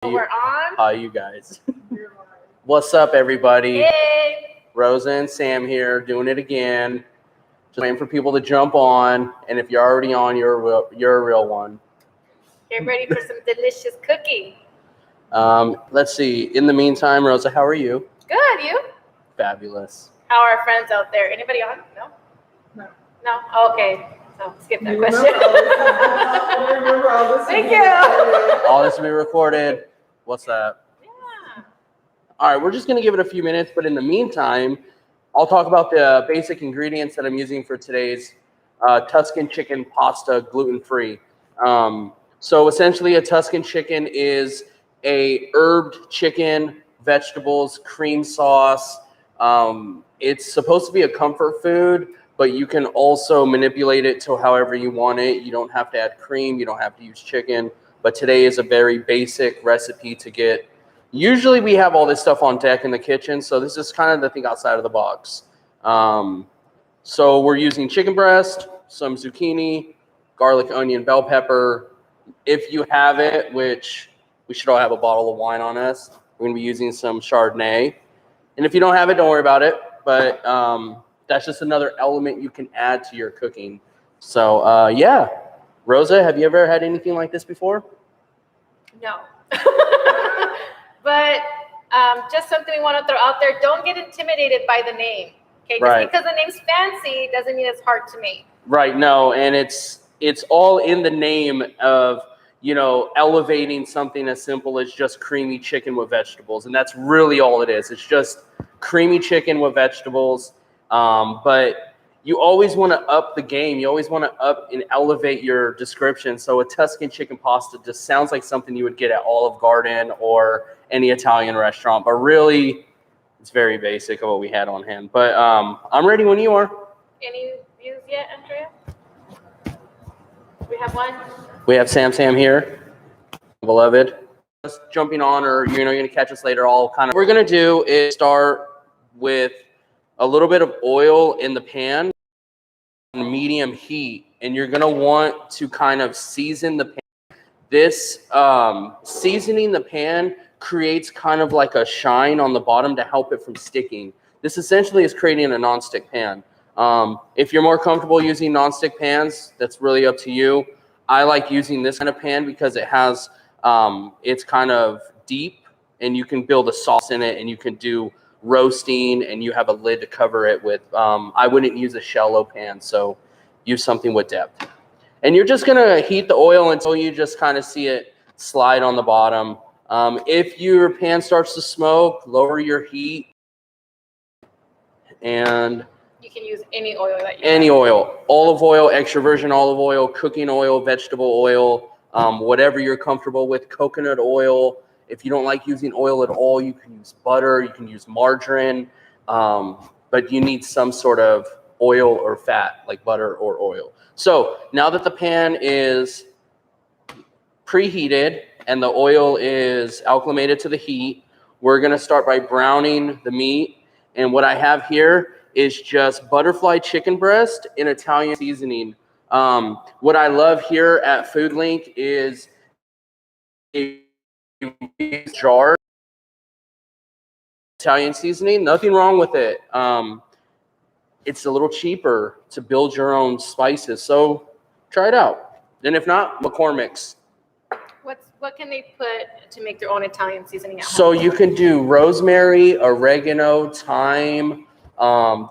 We're on. Hi, you guys. What's up, everybody? Hey. Rosa and Sam here, doing it again. Just waiting for people to jump on, and if you're already on, you're a real one. Get ready for some delicious cooking. Let's see. In the meantime, Rosa, how are you? Good, you? Fabulous. How are our friends out there? Anybody on? No? No. No? Okay. So skip that question. Thank you. All this will be recorded. What's that? Yeah. All right, we're just going to give it a few minutes, but in the meantime, I'll talk about the basic ingredients that I'm using for today's Tuscan chicken pasta, gluten-free. So essentially, a Tuscan chicken is a herbed chicken, vegetables, cream sauce. It's supposed to be a comfort food, but you can also manipulate it to however you want it. You don't have to add cream. You don't have to use chicken. But today is a very basic recipe to get. Usually we have all this stuff on deck in the kitchen, so this is kind of the thing outside of the box. So we're using chicken breast, some zucchini, garlic, onion, bell pepper. If you have it, which we should all have a bottle of wine on us, we're going to be using some Chardonnay. And if you don't have it, don't worry about it. But that's just another element you can add to your cooking. So, yeah. Rosa, have you ever had anything like this before? No. But just something we want to throw out there. Don't get intimidated by the name. Okay, just Right. because the name's fancy doesn't mean it's hard to make. Right, no, and it's all in the name of, you know, elevating something as simple as just creamy chicken with vegetables. And that's really all it is. It's just creamy chicken with vegetables. But you always want to up the game. You always want to up and elevate your description. So a Tuscan chicken pasta just sounds like something you would get at Olive Garden or any Italian restaurant. But really, it's very basic of what we had on hand. But I'm ready when you are. Any views yet, Andrea? We have one. We have Sam here, beloved. Just jumping on, or you're going to catch us later. All kind of. What we're going to do is start with a little bit of oil in the pan on medium heat, and you're going to want to kind of season the pan. This seasoning the pan creates kind of like a shine on the bottom to help it from sticking. This essentially is creating a nonstick pan. If you're more comfortable using nonstick pans, that's really up to you. I like using this kind of pan because it has, it's kind of deep, and you can build a sauce in it, and you can do roasting, and you have a lid to cover it with. I wouldn't use a shallow pan, so use something with depth. And you're just gonna heat the oil until you just kind of see it slide on the bottom. If your pan starts to smoke, lower your heat, and You can use any oil that you any have. oil, olive oil, extra virgin olive oil, cooking oil, vegetable oil, whatever you're comfortable with, coconut oil. If you don't like using oil at all, you can use butter, you can use margarine, but you need some sort of oil or fat, like butter or oil. So now that the pan is preheated and the oil is acclimated to the heat, we're gonna start by browning the meat. And what I have here is just butterfly chicken breast in Italian seasoning. What I love here at Food Link is a jar Italian seasoning. Nothing wrong with it. It's a little cheaper to build your own spices, so try it out. And if not, McCormick's. What can they put to make their own Italian seasoning at home? So you can do rosemary, oregano, thyme.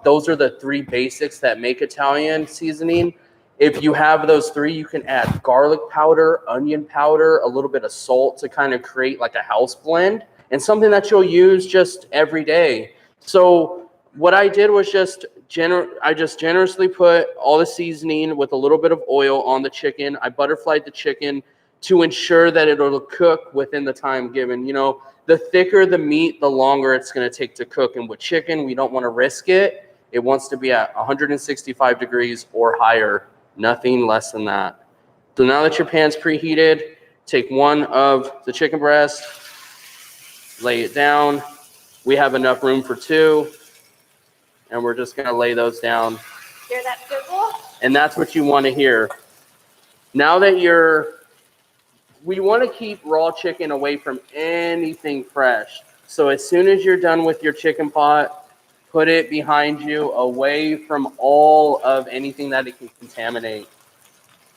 Those are the three basics that make Italian seasoning. If you have those three, you can add garlic powder, onion powder, a little bit of salt to kind of create like a house blend, and something that you'll use just every day. So what I did was I just generously put all the seasoning with a little bit of oil on the chicken. I butterflied the chicken to ensure that it'll cook within the time given. You know, the thicker the meat, the longer it's going to take to cook. And with chicken, we don't want to risk it. It wants to be at 165 degrees or higher, nothing less than that. So now that your pan's preheated, take one of the chicken breast, lay it down. We have enough room for two, and we're just going to lay those down. Hear that sizzle? And that's what you want to hear. Now that your we want to keep raw chicken away from anything fresh. So as soon as you're done with your chicken pot, put it behind you, away from all of anything that it can contaminate.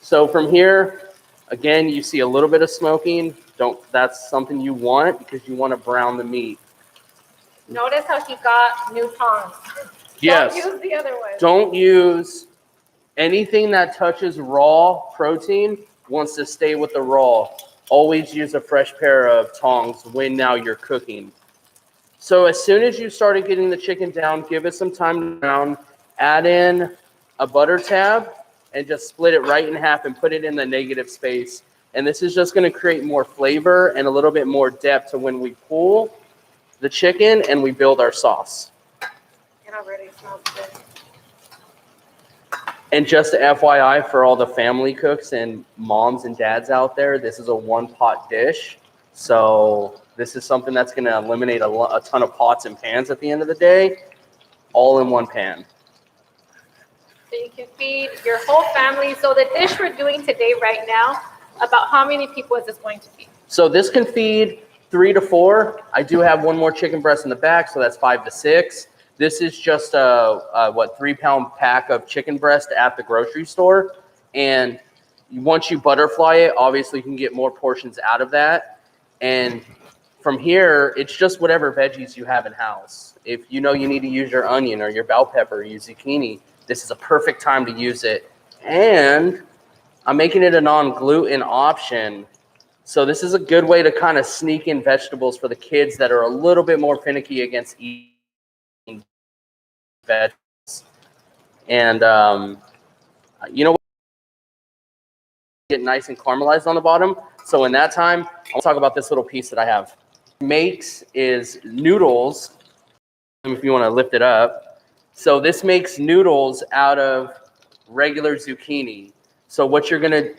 So from here, again, you see a little bit of smoking. That's something you want because you want to brown the meat. Notice how he got new tongs. Yes. Don't use the other one. Don't use anything that touches raw protein wants to stay with the raw. Always use a fresh pair of tongs when now you're cooking. So as soon as you started getting the chicken down, give it some time to brown. Add in a butter tab and just split it right in half and put it in the negative space. And this is just going to create more flavor and a little bit more depth to when we pull the chicken and we build our sauce. It already smells good. And just FYI for all the family cooks and moms and dads out there, this is a one-pot dish. So this is something that's going to eliminate a ton of pots and pans at the end of the day, all in one pan. So you can feed your whole family. So the dish we're doing today right now, about how many people is this going to feed? So this can feed 3 to 4. I do have one more chicken breast in the back, so that's 5 to 6. This is just a 3-pound pack of chicken breast at the grocery store. And once you butterfly it, obviously you can get more portions out of that. And from here, it's just whatever veggies you have in house. If you know you need to use your onion or your bell pepper or your zucchini, this is a perfect time to use it. And I'm making it a non-gluten option. So this is a good way to kind of sneak in vegetables for the kids that are a little bit more finicky against eating vegetables. And you know what? Get nice and caramelized on the bottom. So in that time, I'll talk about this little piece that I have. Makes is noodles. If you want to lift it up. So this makes noodles out of regular zucchini. So what you're gonna,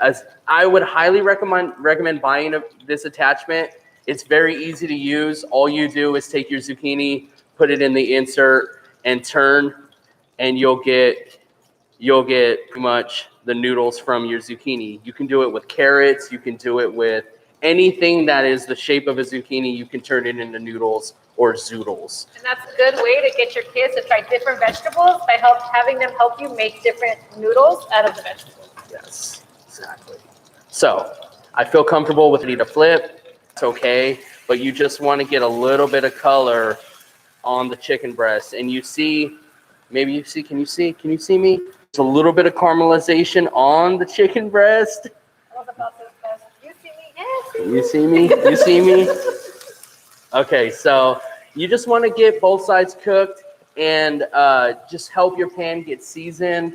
I would highly recommend buying this attachment. It's very easy to use. All you do is take your zucchini, put it in the insert, and turn, and you'll get pretty much the noodles from your zucchini. You can do it with carrots. You can do it with anything that is the shape of a zucchini. You can turn it into noodles or zoodles. And that's a good way to get your kids to try different vegetables by having them help you make different noodles out of the vegetables. Yes, exactly. So I feel comfortable with it to flip. It's okay, but you just want to get a little bit of color on the chicken breast. And you see, maybe you see, can you see me? There's a little bit of caramelization on the chicken breast. I was about to ask, you see me? Yes. You see me? You see me? Okay, so you just want to get both sides cooked and just help your pan get seasoned.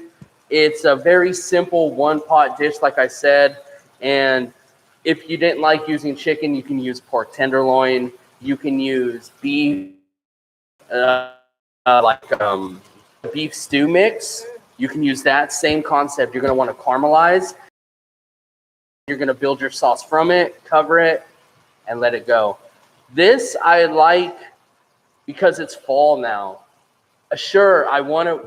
It's a very simple one-pot dish, like I said. And if you didn't like using chicken, you can use pork tenderloin. You can use beef, beef stew mix. You can use that same concept. You're going to want to caramelize. You're going to build your sauce from it, cover it, and let it go. This I like because it's fall now. Sure,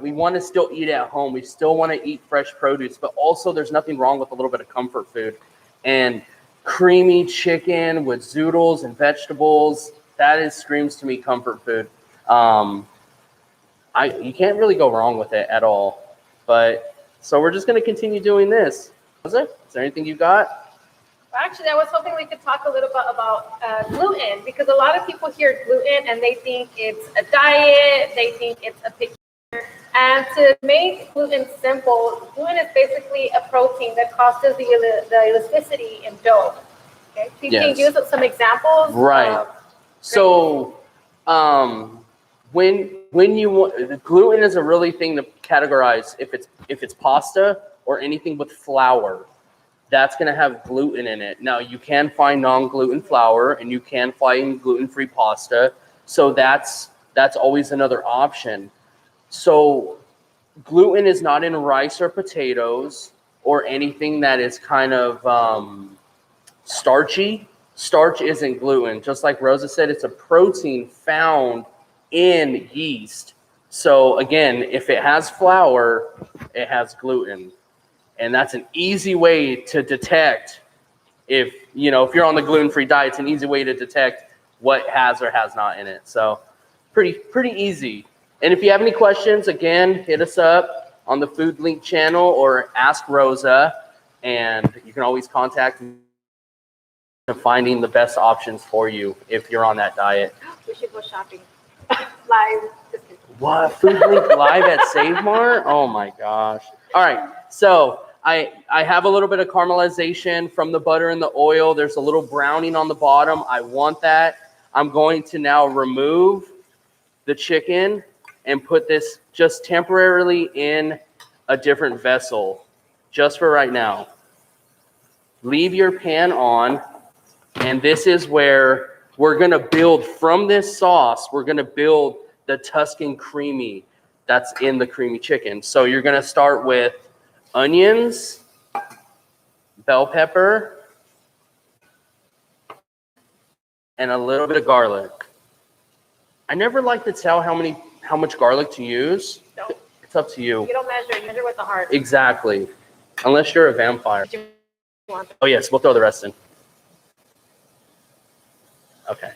we want to still eat at home. We still want to eat fresh produce, but also there's nothing wrong with a little bit of comfort food. And creamy chicken with zoodles and vegetables, that screams to me comfort food. You can't really go wrong with it at all. But so we're just going to continue doing this. Is there anything you got? Actually, I was hoping we could talk a little bit about gluten, because a lot of people hear gluten and they think it's a diet, they think it's a picky. And to make gluten simple, gluten is basically a protein that causes the elasticity in dough. Okay, so you can use some examples. Right. So, when you want, gluten is a really thing to categorize if it's pasta or anything with flour. That's going to have gluten in it. Now, you can find non-gluten flour, and you can find gluten-free pasta. So that's always another option. So gluten is not in rice or potatoes or anything that is kind of starchy. Starch isn't gluten. Just like Rosa said, it's a protein found in yeast. So again, if it has flour, it has gluten. And that's an easy way to detect if you're on the gluten-free diet, it's an easy way to detect what has or has not in it. So pretty easy. And if you have any questions, again, hit us up on the Food Link channel or ask Rosa, and you can always contact me to finding the best options for you if you're on that diet. We should go shopping live. What? Food Link live at Save Mart? Oh my gosh. All right. So I have a little bit of caramelization from the butter and the oil. There's a little browning on the bottom. I want that. I'm going to now remove the chicken and put this just temporarily in a different vessel, just for right now. Leave your pan on, and this is where we're going to build from this sauce. We're going to build the Tuscan creamy that's in the creamy chicken. So you're going to start with onions, bell pepper, and a little bit of garlic. I never like to tell how much garlic to use. No. It's up to you. You don't measure, you measure with the heart. Exactly. Unless you're a vampire. Oh yes, we'll throw the rest in. Okay.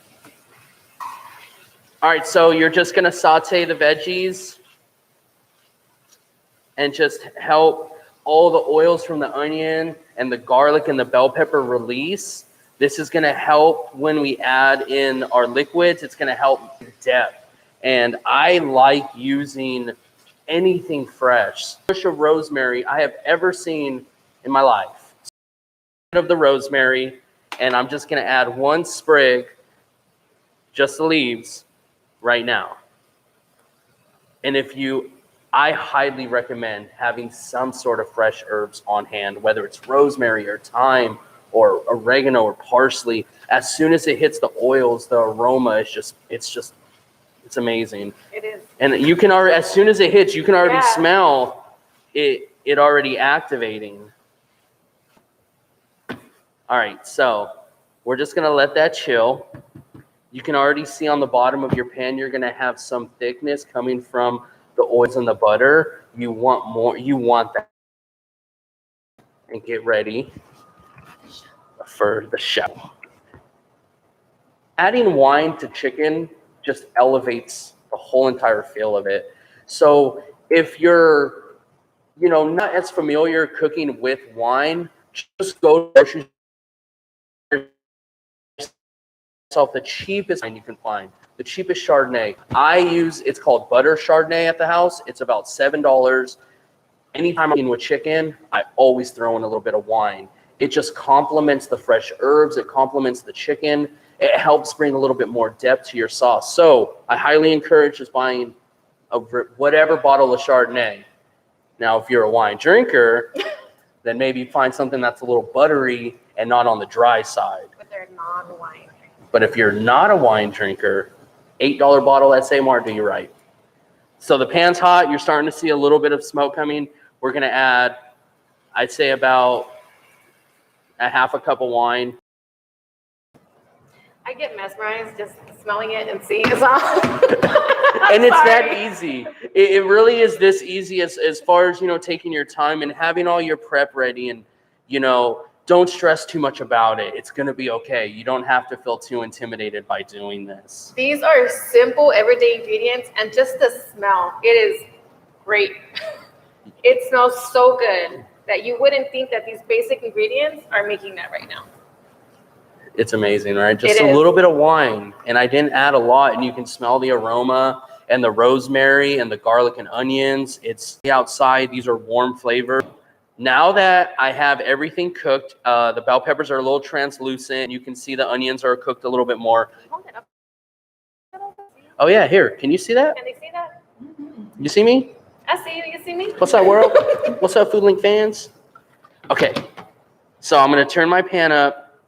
All right, so you're just gonna saute the veggies and just help all the oils from the onion and the garlic and the bell pepper release. This is gonna help when we add in our liquids. It's gonna help depth. And I like using anything fresh. Bush of rosemary I have ever seen in my life. Of the rosemary, and I'm just gonna add one sprig, just the leaves, right now. And I highly recommend having some sort of fresh herbs on hand, whether it's rosemary or thyme or oregano or parsley. As soon as it hits the oils, the aroma is it's amazing. It is. And you can already, as soon as it hits, you can already smell it already activating. All right, so we're just gonna let that chill. You can already see on the bottom of your pan, you're gonna have some thickness coming from the oils and the butter. You want more, you want that. And get ready for the show. Adding wine to chicken just elevates the whole entire feel of it. So if you're, not as familiar cooking with wine, just go to the grocery store. The cheapest wine you can find, the cheapest Chardonnay. It's called butter Chardonnay at the house. It's about $7. Anytime I'm eating with chicken, I always throw in a little bit of wine. It just complements the fresh herbs. It complements the chicken. It helps bring a little bit more depth to your sauce. So I highly encourage just buying whatever bottle of Chardonnay. Now, if you're a wine drinker, then maybe find something that's a little buttery and not on the dry side. But they're non-wine. But if you're not a wine drinker, $8 bottle at Mart do you right. So the pan's hot. You're starting to see a little bit of smoke coming. We're going to add, I'd say, about a half a cup of wine. I get mesmerized just smelling it and seeing it's on. And it's that easy. It really is this easy as far as, taking your time and having all your prep ready and, don't stress too much about it. It's going to be okay. You don't have to feel too intimidated by doing this. These are simple, everyday ingredients, and just the smell, it is great. It smells so good that you wouldn't think that these basic ingredients are making that right now. It's amazing, right? Just a little bit of wine, and I didn't add a lot, and you can smell the aroma and the rosemary and the garlic and onions. It's outside. These are warm flavor. Now that I have everything cooked, the bell peppers are a little translucent. You can see the onions are cooked a little bit more. Oh yeah, here. Can you see that? Can they see that? You see me? I see you. You see me? What's up, world? What's up, Food Link fans? Okay, so I'm gonna turn my pan up.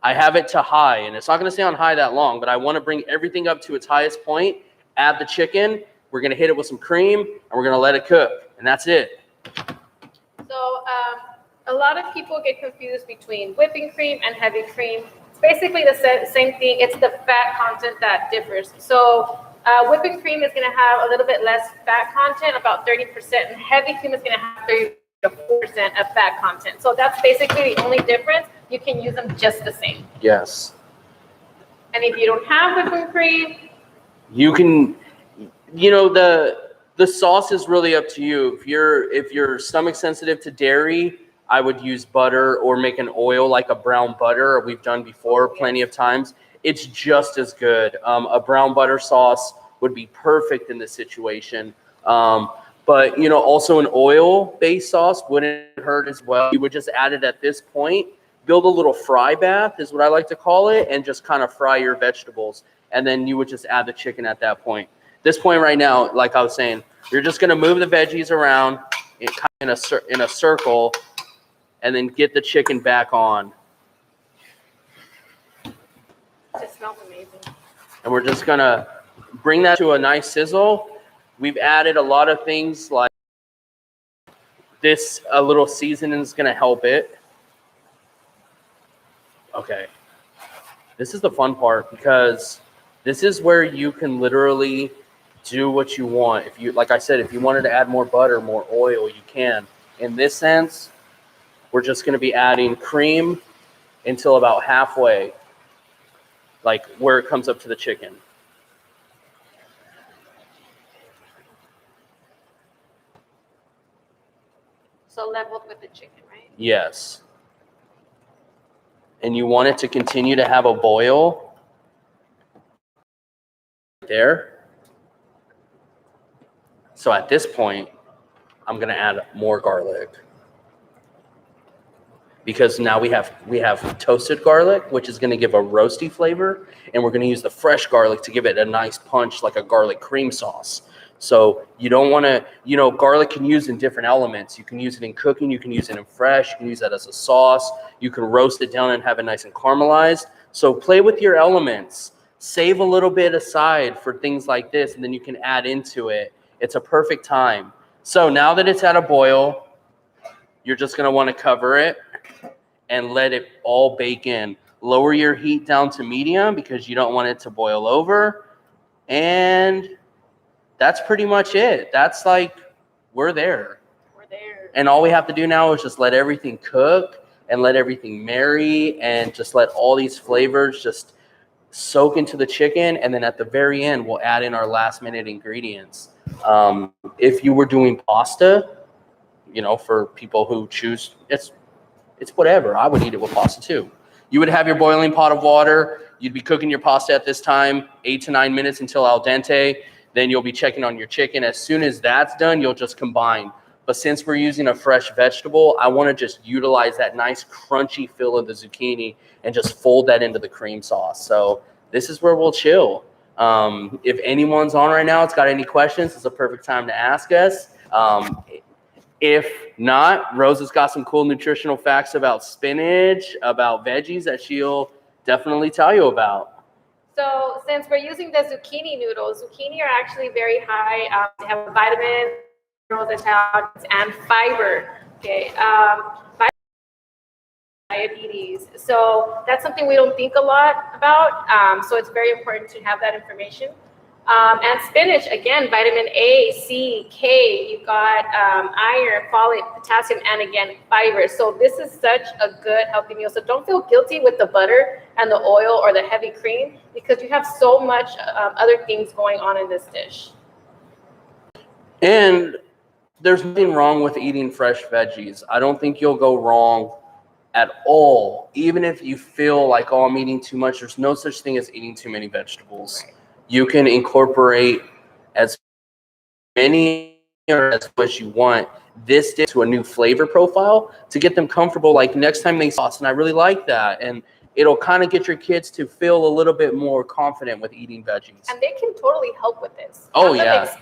I have it to high, and it's not gonna stay on high that long, but I wanna bring everything up to its highest point. Add the chicken. We're gonna hit it with some cream, and we're gonna let it cook, and that's it. So a lot of people get confused between whipping cream and heavy cream. It's basically the same thing. It's the fat content that differs. So whipping cream is going to have a little bit less fat content, about 30%, and heavy cream is going to have 30% 4% of fat content. So that's basically the only difference. You can use them just the same. Yes. And if you don't have the gluten-free, you can, the sauce is really up to you. If you're stomach sensitive to dairy, I would use butter or make an oil like a brown butter we've done before plenty of times. It's just as good. A brown butter sauce would be perfect in this situation. But, also an oil-based sauce wouldn't hurt as well. You would just add it at this point. Build a little fry bath is what I like to call it, and just kind of fry your vegetables. And then you would just add the chicken at that point. This point right now, like I was saying, you're just going to move the veggies around in a circle and then get the chicken back on. it smells amazing. And we're just going to bring that to a nice sizzle. We've added a lot of things like this. A little seasoning is going to help it. Okay. This is the fun part because this is where you can literally do what you want. If you, like I said, if you wanted to add more butter, more oil, you can. In this sense, we're just going to be adding cream until about halfway, like where it comes up to the chicken. So leveled with the chicken, right? Yes. And you want it to continue to have a boil there. So at this point, I'm going to add more garlic. Because now we have toasted garlic, which is going to give a roasty flavor, and we're going to use the fresh garlic to give it a nice punch like a garlic cream sauce. So you don't want to, garlic can use in different elements. You can use it in cooking. You can use it in fresh. You can use that as a sauce. You can roast it down and have it nice and caramelized. So play with your elements. Save a little bit aside for things like this, and then you can add into it. It's a perfect time. So now that it's at a boil, you're just going to want to cover it and let it all bake in. Lower your heat down to medium because you don't want it to boil over. And that's pretty much it. That's like, we're there. We're there. And all we have to do now is just let everything cook and let everything marry and just let all these flavors just soak into the chicken. And then at the very end, we'll add in our last minute ingredients. If you were doing pasta, for people who choose, it's whatever. I would eat it with pasta too. You would have your boiling pot of water. You'd be cooking your pasta at this time, 8 to 9 minutes until al dente. Then you'll be checking on your chicken. As soon as that's done, you'll just combine. But since we're using a fresh vegetable, I want to just utilize that nice crunchy feel of the zucchini and just fold that into the cream sauce. So this is where we'll chill. If anyone's on right now, it's got any questions, it's a perfect time to ask us. If not, Rosa's got some cool nutritional facts about spinach, about veggies that she'll definitely tell you about. So since we're using the zucchini noodles, zucchini are actually very high. They have vitamins, minerals, and fiber. Okay, diabetes. So that's something we don't think a lot about. So it's very important to have that information. And spinach, again, vitamin A, C, K, you've got iron, folate, potassium, and again, fiber. So this is such a good healthy meal. So don't feel guilty with the butter and the oil or the heavy cream because you have so much other things going on in this dish. And there's nothing wrong with eating fresh veggies. I don't think you'll go wrong at all. Even if you feel like, oh, I'm eating too much, there's no such thing as eating too many vegetables. Right. You can incorporate as many or as much you want this dish to a new flavor profile to get them comfortable. Like next time they sauce, and I really like that. And it'll kind of get your kids to feel a little bit more confident with eating veggies. And they can totally help with this. Oh, yeah.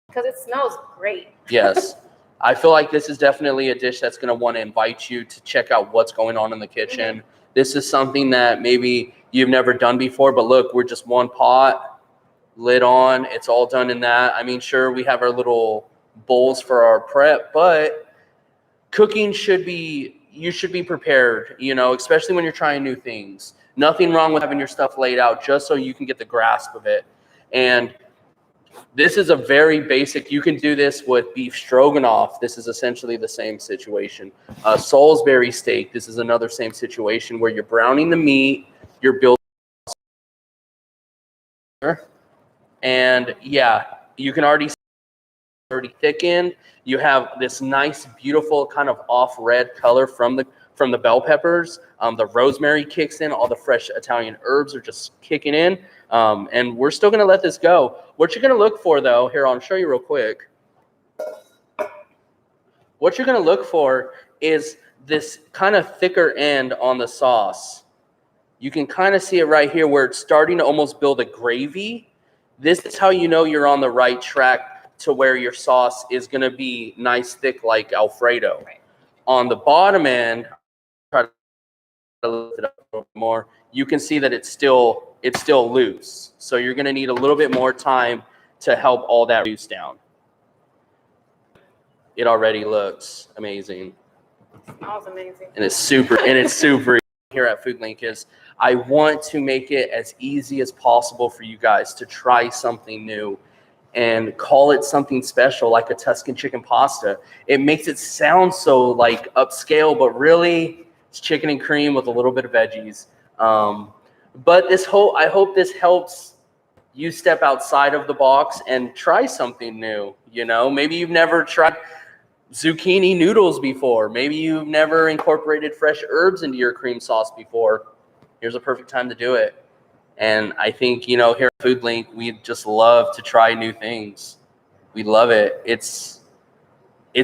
Because it smells great. Yes. I feel like this is definitely a dish that's going to want to invite you to check out what's going on in the kitchen. Mm-hmm. This is something that maybe you've never done before, but look, we're just one pot, lid on. It's all done in that. I mean, sure, we have our little bowls for our prep, but cooking you should be prepared, especially when you're trying new things. Nothing wrong with having your stuff laid out just so you can get the grasp of it. And This is a very basic, you can do this with beef stroganoff. This is essentially the same situation. Salisbury steak, this is another same situation where you're browning the meat, you're building, and yeah, you can already thickened. You have this nice, beautiful kind of off red color from the bell peppers. The rosemary kicks in. All the fresh Italian herbs are just kicking in. And we're still going to let this go. What you're going to look for, though, here, I'll show you real quick. What you're going to look for is this kind of thicker end on the sauce. You can kind of see it right here where it's starting to almost build a gravy. This is how you know you're on the right track to where your sauce is going to be nice, thick, like Alfredo. Right. On the bottom end, try to lift it up a little more. You can see that it's still loose. So you're going to need a little bit more time to help all that reduce down. It already looks amazing. It smells amazing. And it's super here at Food Link is I want to make it as easy as possible for you guys to try something new and call it something special, like a Tuscan chicken pasta. It makes it sound so like upscale, but really it's chicken and cream with a little bit of veggies. But I hope this helps you step outside of the box and try something new. You know, maybe you've never tried zucchini noodles before. Maybe you've never incorporated fresh herbs into your cream sauce before. Here's a perfect time to do it. And I think, you know, here at Food Link, we just love to try new things. We love it. It's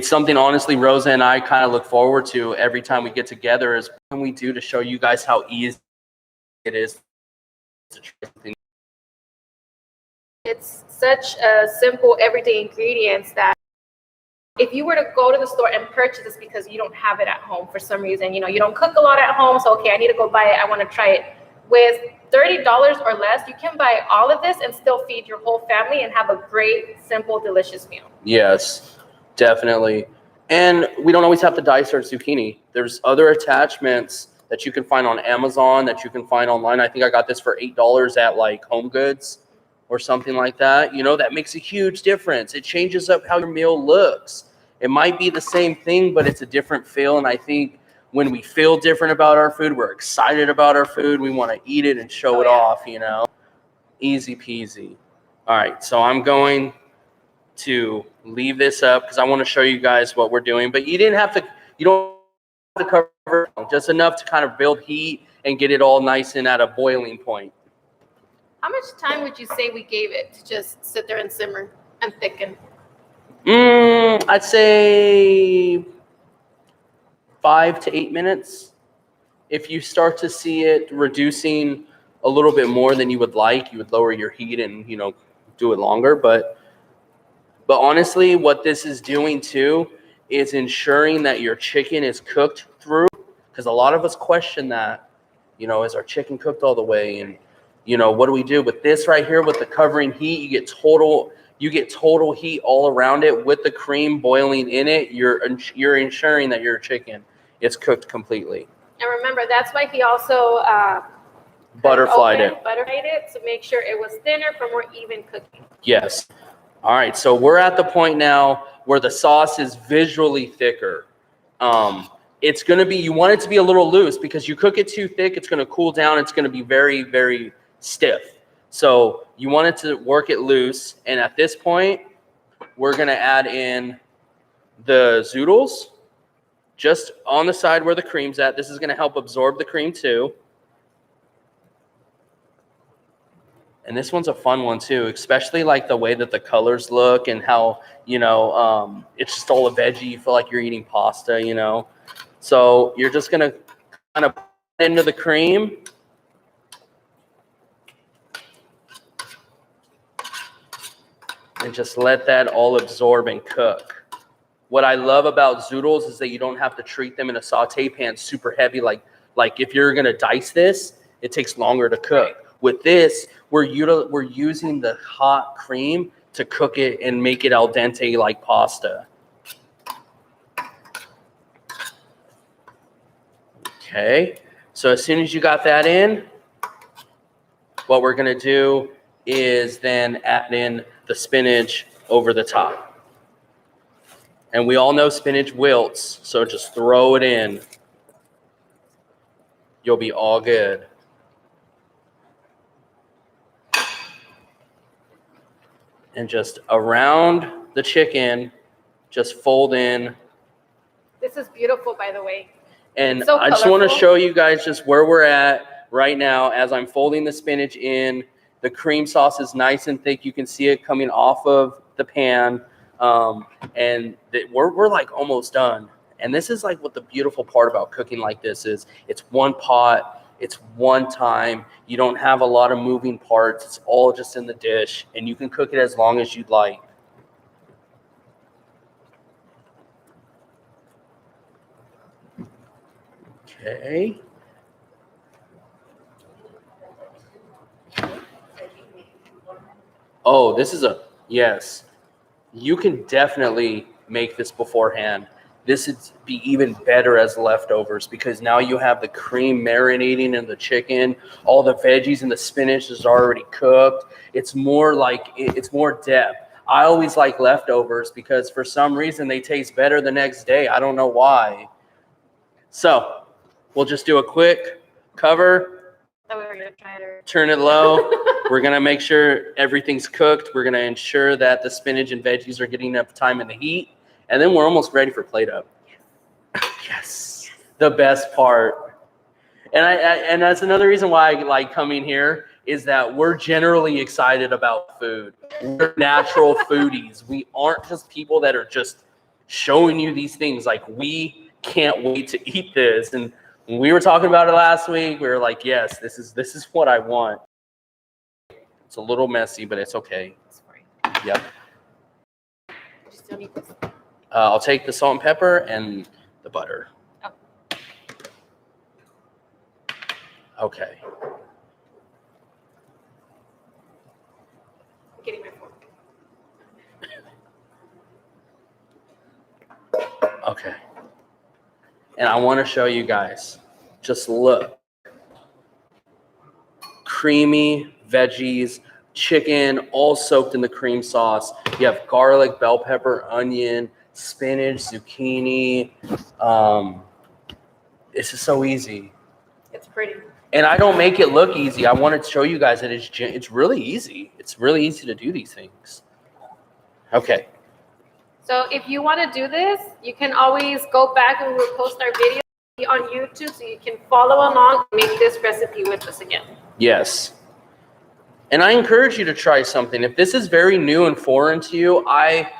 something, honestly, Rosa and I kind of look forward to every time we get together is what can we do to show you guys how easy it is to try something. It's such a simple, everyday ingredients that if you were to go to the store and purchase this because you don't have it at home for some reason, you know, you don't cook a lot at home, so okay, I need to go buy it, I want to try it. With $30 or less, you can buy all of this and still feed your whole family and have a great, simple, delicious meal. Yes, definitely. And we don't always have to dice our zucchini. There's other attachments that you can find on Amazon, that you can find online. I think I got this for $8 at like Home Goods or something like that. You know, that makes a huge difference. It changes up how your meal looks. It might be the same thing, but it's a different feel. And I think when we feel different about our food, we're excited about our food, we want to eat it and show it off, you know. Easy peasy. All right, so I'm going to leave this up because I want to show you guys what we're doing. But you don't have to cover just enough to kind of build heat and get it all nice and at a boiling point. How much time would you say we gave it to just sit there and simmer and thicken? I'd say 5 to 8 minutes. If you start to see it reducing a little bit more than you would like, you would lower your heat and, you know, do it longer. But honestly, what this is doing too is ensuring that your chicken is cooked through, because a lot of us question that, you know, is our chicken cooked all the way? And, you know, what do we do with this right here with the covering heat? You get total heat all around it with the cream boiling in it. You're ensuring that your chicken is cooked completely. And remember, that's why he also butterflied it to make sure it was thinner for more even cooking. Yes. All right, so we're at the point now where the sauce is visually thicker. It's going to be, you want it to be a little loose because you cook it too thick, it's going to cool down. It's going to be very, very stiff. So you want it to work it loose. And at this point, we're going to add in the zoodles just on the side where the cream's at. This is going to help absorb the cream too. And this one's a fun one too, especially like the way that the colors look and how, you know, it's just all a veggie. You feel like you're eating pasta, you know. So you're just going to kind of put it into the cream. And just let that all absorb and cook. What I love about zoodles is that you don't have to treat them in a saute pan super heavy. Like if you're going to dice this, it takes longer to cook. With this, we're using the hot cream to cook it and make it al dente like pasta. Okay, so as soon as you got that in, what we're going to do is then add in the spinach over the top. And we all know spinach wilts, so just throw it in. You'll be all good. And just around the chicken, just fold in. This is beautiful, by the way. And so I just want to show you guys just where we're at right now as I'm folding the spinach in. The cream sauce is nice and thick. You can see it coming off of the pan. And we're like almost done. And this is like what the beautiful part about cooking like this is. It's one pot. It's one time. You don't have a lot of moving parts. It's all just in the dish. And you can cook it as long as you'd like. Okay. Oh, this is yes. You can definitely make this beforehand. This would be even better as leftovers because now you have the cream marinating in the chicken. All the veggies and the spinach is already cooked. It's more depth. I always like leftovers because for some reason they taste better the next day. I don't know why. So we'll just do a quick cover. Turn it low. We're going to make sure everything's cooked. We're going to ensure that the spinach and veggies are getting enough time in the heat. And then we're almost ready for plate up. Yes. The best part. And that's another reason why I like coming here is that we're generally excited about food. We're natural foodies. We aren't just people that are just showing you these things. Like, we can't wait to eat this. And when we were talking about it last week, we were like, yes, this is what I want. It's a little messy, but it's okay. Yep. I'll take the salt and pepper and the butter. Oh. Okay. I'm getting my fork. Okay. And I want to show you guys. Just look. Creamy veggies, chicken, all soaked in the cream sauce. You have garlic, bell pepper, onion, spinach, zucchini. This is so easy. It's pretty. And I don't make it look easy. I want to show you guys that it's really easy. It's really easy to do these things. Okay. So if you want to do this, you can always go back and we'll post our video on YouTube so you can follow along and make this recipe with us again. Yes. And I encourage you to try something. If this is very new and foreign to you, I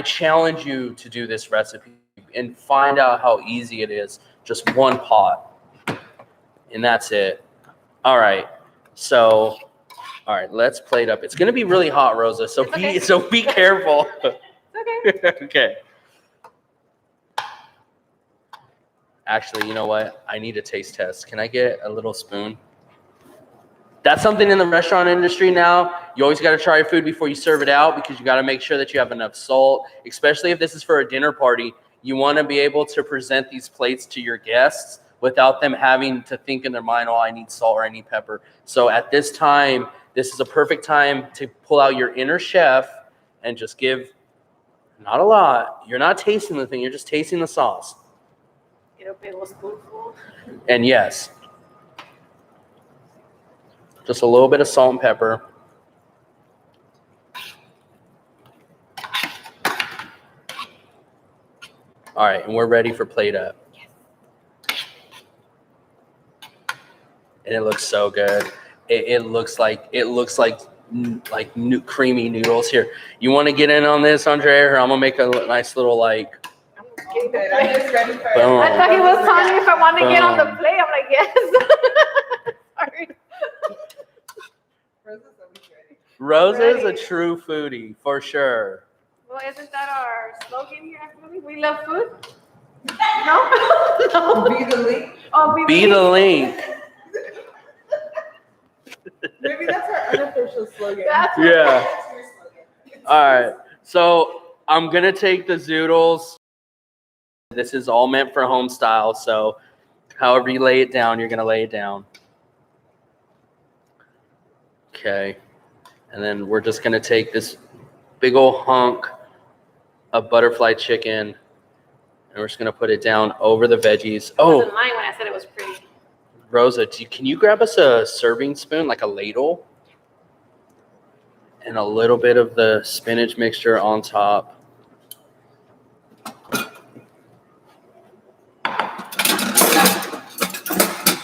challenge you to do this recipe and find out how easy it is. Just one pot. And that's it. All right. So, all right, let's plate up. It's going to be really hot, Rosa, so be careful. Okay. Okay. Actually, you know what? I need a taste test. Can I get a little spoon? That's something in the restaurant industry now. You always got to try your food before you serve it out because you got to make sure that you have enough salt, especially if this is for a dinner party. You want to be able to present these plates to your guests without them having to think in their mind, oh, I need salt or I need pepper. So at this time, this is a perfect time to pull out your inner chef and just give, not a lot. You're not tasting the thing. You're just tasting the sauce. Get a big old spoonful. And yes, just a little bit of salt and pepper. All right, and we're ready for plate up. Yes. And it looks so good. It looks like new creamy noodles. Here, you want to get in on this, Andre? Or I'm gonna make a nice little like. Okay, I'm just ready for it. I thought he was telling me if I want to get on the plate. I'm like, yes. Sorry. Rosa's a true foodie for sure. Well, isn't that our slogan here at Foodie? We love food. No. No. Be the link. Oh, be the link. Maybe that's our unofficial slogan. That's yeah. That's your slogan. All right. So I'm gonna take the zoodles. This is all meant for home style. So however you lay it down, you're gonna lay it down. Okay. And then we're just gonna take this big old hunk of butterfly chicken, and we're just gonna put it down over the veggies. I wasn't lying when I said it was pretty. Rosa, can you grab us a serving spoon, like a ladle? And a little bit of the spinach mixture on top.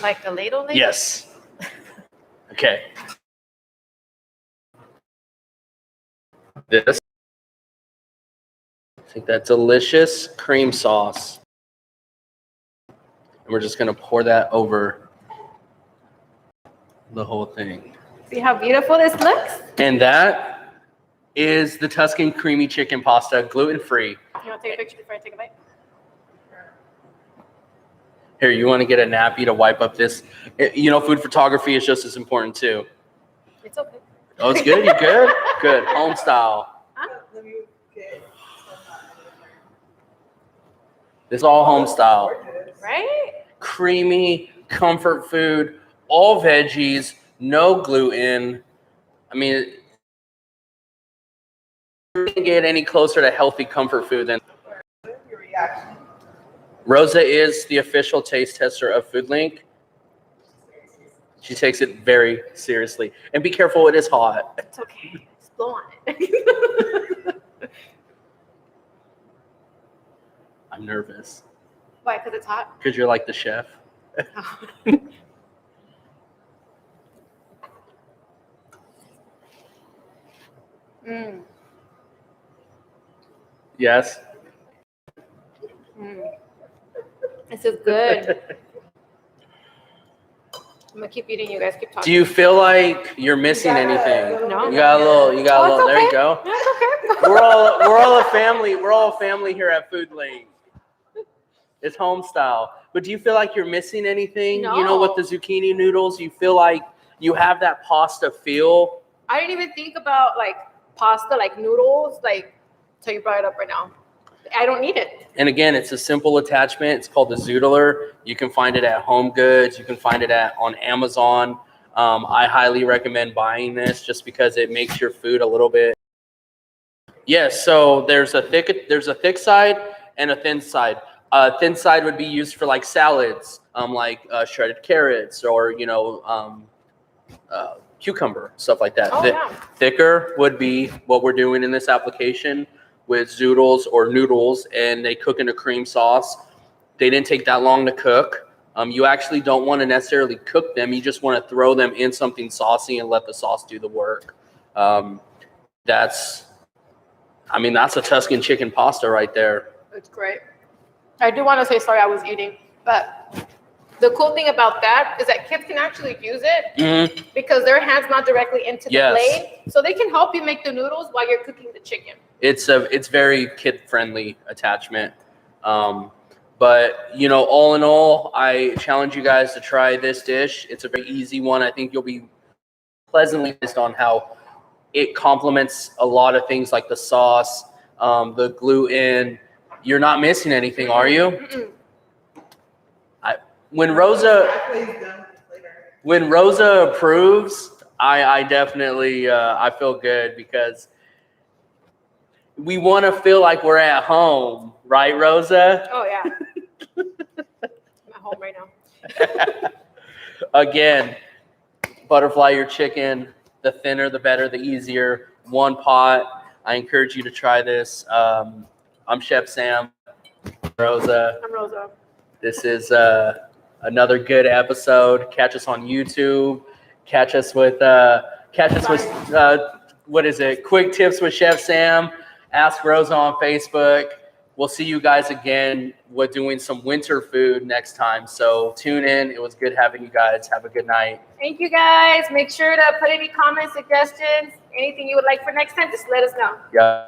Like a ladle? Yes. Okay. This. Take that delicious cream sauce. And we're just going to pour that over the whole thing. See how beautiful this looks? And that is the Tuscan creamy chicken pasta, gluten-free. You want to take a picture before I take a bite? Here, you want to get a nappy to wipe up this? You know, food photography is just as important too. It's okay. Oh, it's good? You good? Good. Home style. Let me get This is all home style. Right? Creamy, comfort food, all veggies, no gluten. I mean, you can't get any closer to healthy comfort food than your reaction. Rosa is the official taste tester of FoodLink. She takes it very seriously. And be careful, it is hot. It's okay. Just blow on it. I'm nervous. Why? Because it's hot? Because you're like the chef. Mm. Yes? Mm. This is good. I'm gonna keep eating. You guys keep talking. Do you feel like you're missing anything? No. You got a little, Oh, there you okay. go. No, it's okay. We're all a family. We're all a family here at FoodLink. It's home style. But do you feel like you're missing anything? No. You know, with the zucchini noodles, you feel like you have that pasta feel? I didn't even think about like pasta, like noodles, like until you brought it up right now. I don't need it. And again, it's a simple attachment. It's called the Zoodler. You can find it at Home Goods. You can find it on Amazon. I highly recommend buying this just because it makes your food a little bit. Yes, so there's a thick side and a thin side. Thin side would be used for like salads, like shredded carrots or cucumber, stuff like that. Oh, yeah. Thicker would be what we're doing in this application with zoodles or noodles, and they cook in a cream sauce. They didn't take that long to cook. You actually don't want to necessarily cook them. You just want to throw them in something saucy and let the sauce do the work. That's a Tuscan chicken pasta right there. It's great. I do want to say sorry I was eating, but the cool thing about that is that kids can actually use it because their hands not directly into the blade, so they can help you make the noodles while you're cooking the chicken. It's very kid-friendly attachment. But, all in all, I challenge you guys to try this dish. It's a very easy one. I think you'll be pleasantly surprised on how it complements a lot of things like the sauce, the gluten. You're not missing anything, are you? Mm-mm. When Rosa approves, I definitely I feel good because we want to feel like we're at home, right, Rosa? Oh, yeah. I'm at home right now. Again, butterfly your chicken. The thinner, the better, the easier. One pot. I encourage you to try this. I'm Chef Sam. Rosa. I'm Rosa. This is another good episode. Catch us on YouTube. Catch us with what is it? Quick Tips with Chef Sam. Ask Rosa on Facebook. We'll see you guys again. We're doing some winter food next time. So tune in. It was good having you guys. Have a good night. Thank you, guys. Make sure to put any comments, suggestions, anything you would like for next time. Just let us know. Yeah.